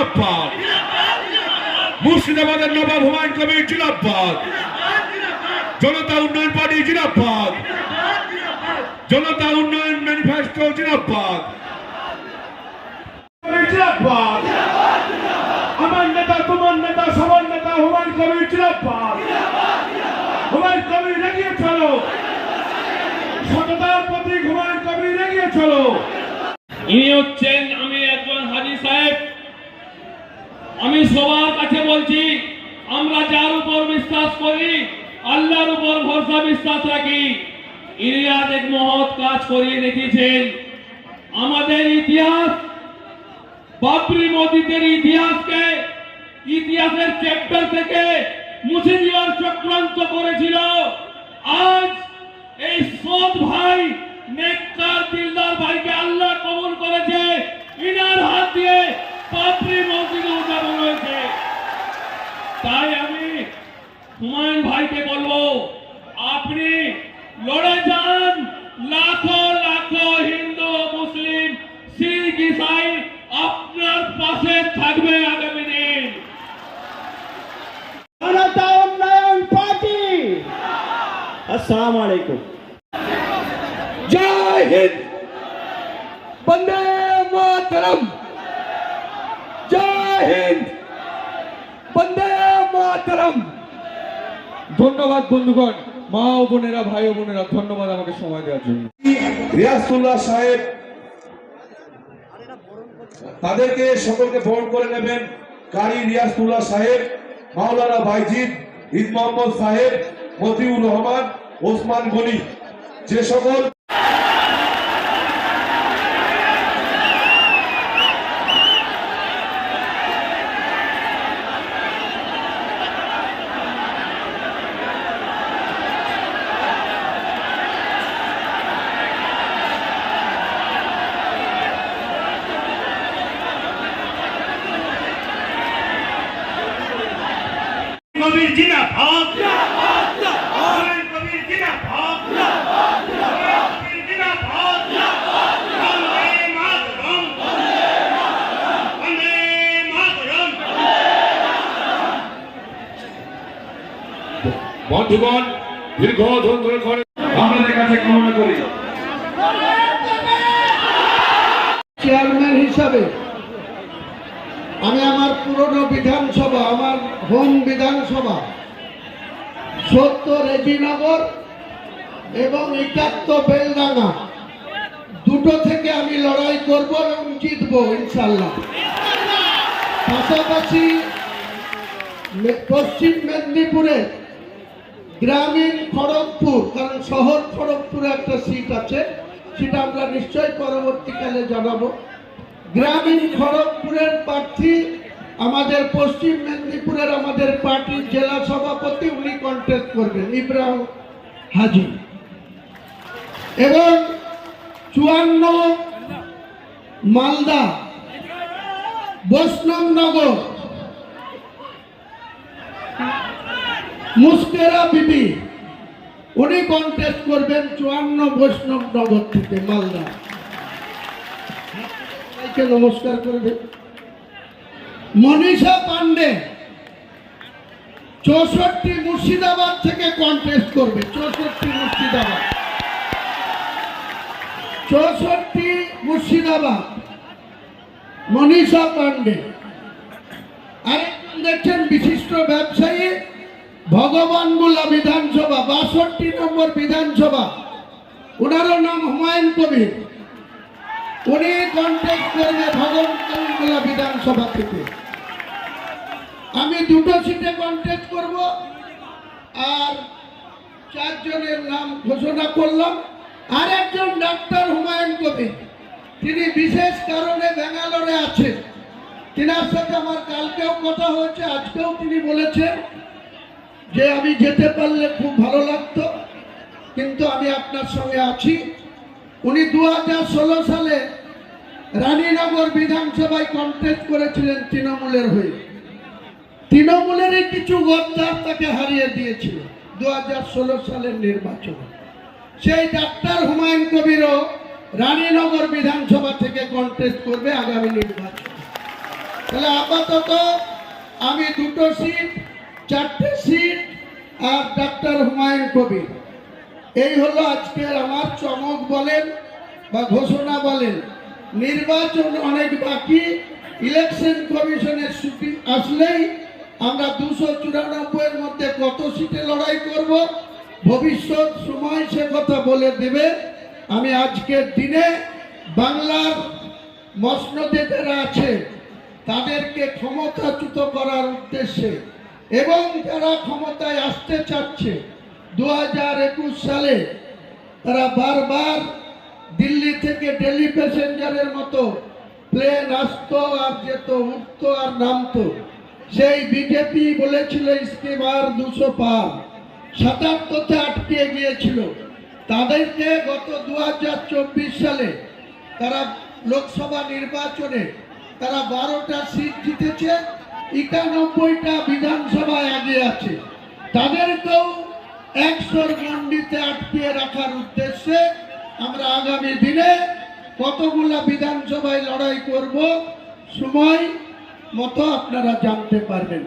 জিন্দাবাদ, মুর্শিদাবাদের নবাব হুমায়ুন কবির জিন্দাবাদ, জনতা উন্নয়ন পার্টি জিন্দাবাদ, জনতা উন্নয়ন ম্যানিফেস্টো জিন্দাবাদ, জিন্দাবাদ, আমার নেতা তোমার নেতা সবার নেতা হুমায়ুন কবির জিন্দাবাদ, হুমায়ুন কবির এগিয়ে চলো, সততার প্রতীক হুমায়ুন কবির এগিয়ে চলো। ইনি হচ্ছেন আমি একজন হাজী সাহেব। আমি সবার কাছে বলছি, আমরা যার উপর বিশ্বাস করি, আল্লাহর উপর ভরসা বিশ্বাস রাখি। ইনি আজ এক মহৎ কাজ করিয়ে দেখিয়েছেন। আমাদের ইতিহাস, বাবরি মসজিদের ইতিহাসকে ইতিহাসের চ্যাপ্টার থেকে মুছে দেওয়ার চক্রান্ত করেছিল। আজ এই সৎ ভাই নেককার দিলদার ভাইকে আল্লাহ কবুল করেছে। ইনার হাত দিয়ে বাবরি মসজিদ উদ্বোধন হয়েছে। তাই আমি হুমায়ুন ভাইকে বলবো, আপনি লড়ে যান। লাখো লাখো হিন্দু, মুসলিম, শিখ, ইসাই আপনার পাশে থাকবে আগামী দিন। জনতা উন্নয়ন পার্টি, আসসালামু আলাইকুম। জয় হিন্দ, বন্দে মাতরম। জয় হিন্দ, বন্দে মাতরম। ধন্যবাদ বন্ধুগণ, মা ও বোনেরা, ভাই ও বোনেরা, ধন্যবাদ আমাকে সময় দেওয়ার জন্য। রিয়াসুল্লাহ সাহেব তাদেরকে সকলকে বরণ করে নেবেন। কারি রিয়াসুল্লাহ সাহেব, মাওলানা বাইজিদ, ঈদ মোহাম্মদ সাহেব, মতিউর রহমান, ওসমান গনি, যে সকল কবির জিন্দাবাদ, হুমায়ুন কবির জিন্দাবাদ, কবির জিন্দাবাদ, বন্দে মাতরম, বন্দে মাতরম। বন্ধুগণ, দীর্ঘদিন ধরে আপনাদের কাছে কামনা করি, চেয়ারম্যান হিসাবে আমি আমার পুরনো বিধানসভা, আমার হোম বিধানসভা 70 রেজিনগর এবং 71 বেলডাঙ্গা, দুটো থেকে আমি লড়াই করব এবং জিতবো ইনশাল্লাহ। পাশাপাশি পশ্চিম মেদিনীপুরে গ্রামীণ খড়গপুর, কারণ শহর খড়গপুরে একটা সিট আছে, সেটা আমরা নিশ্চয়ই পরবর্তীকালে জানাবো। গ্রামীণ খড়গপুরের প্রার্থী আমাদের পশ্চিম মেদিনীপুরের আমাদের পার্টির জেলা সভাপতি, উনি কন্টেস্ট করবেন, ইব্রাহিম হাজি। এবং 54 মালদা বৈষ্ণবনগর মুস্কেরা বিবি, উনি কন্টেস্ট করবেন 54 বৈষ্ণবনগর থেকে মালদা। নমস্কার করবে। মনীষা পান্ডে 64 মুর্শিদাবাদ থেকে কন্টেস্ট করবে, 64 মুর্শিদাবাদ, 64 মুর্শিদাবাদ, মনীষা পান্ডে। আরেকজন দেখছেন বিশিষ্ট ব্যবসায়ী, ভগবানগোলা বিধানসভা 62 নম্বর বিধানসভা, ওনারও নাম হুমায়ুন কবির, উনি কন্টেস্ট করবে ভগবানগোলা বিধানসভা থেকে। আমি দুটো সিটে কন্টেস্ট করব, আর 4 জনের নাম ঘোষণা করলাম। আর একজন ডাক্তার হুমায়ুন কবির, তিনি বিশেষ কারণে ব্যাঙ্গালোরে আছেন। তিনার সাথে আমার কালকেও কথা হয়েছে, আজকেও তিনি বলেছেন যে আমি যেতে পারলে খুব ভালো লাগতো, কিন্তু আমি আপনার সঙ্গে আছি। উনি 2016 সালে রানীনগর বিধানসভায় কন্টেস্ট করেছিলেন তৃণমূলের হয়ে। তৃণমূলেরই কিছু গদ্দার তাকে হারিয়ে দিয়েছিল 2016 সালের নির্বাচনে। সেই ডাক্তার হুমায়ুন কবিরও রানীনগর বিধানসভা থেকে কন্টেস্ট করবে আগামী নির্বাচনে। তাহলে আপাতত আমি 2টো সিট, 4টে সিট আর ডাক্তার হুমায়ুন কবির, এই হলো আজকের আমার চমক বলেন বা ঘোষণা বলেন। নির্বাচন অনেক বাকি, ইলেকশন কমিশনের ছুটি আসলেই আমরা 294-এর মধ্যে কত সিটে লড়াই করব ভবিষ্যৎ সময় সে কথা বলে দেবে। আমি আজকের দিনে বাংলার মসনদে যারা আছে তাদেরকে ক্ষমতাচ্যুত করার উদ্দেশ্যে এবং যারা ক্ষমতায় আসতে চাচ্ছে 2021 সালে তারা বারবার দিল্লি থেকে দিল্লি প্যাসেঞ্জারের মতো প্লেন আসতো আর যেত, উঠতো আর নামতো। সেই বিজেপি বলেছিল ইস্তেমার 200 পার, 77তে আটকে গিয়েছিল। তাদেরকে গত 2024 সালে তারা লোকসভা নির্বাচনে তারা 12টা সিট জিতেছে, 91টা বিধানসভায় আগে আছে। তাদেরকেও 100-র গণ্ডিতে আটকে রাখার উদ্দেশ্যে আমরা আগামী দিনে কতগুলা বিধানসভায় লড়াই করব, সময় মতো আপনারা জানতে পারবেন।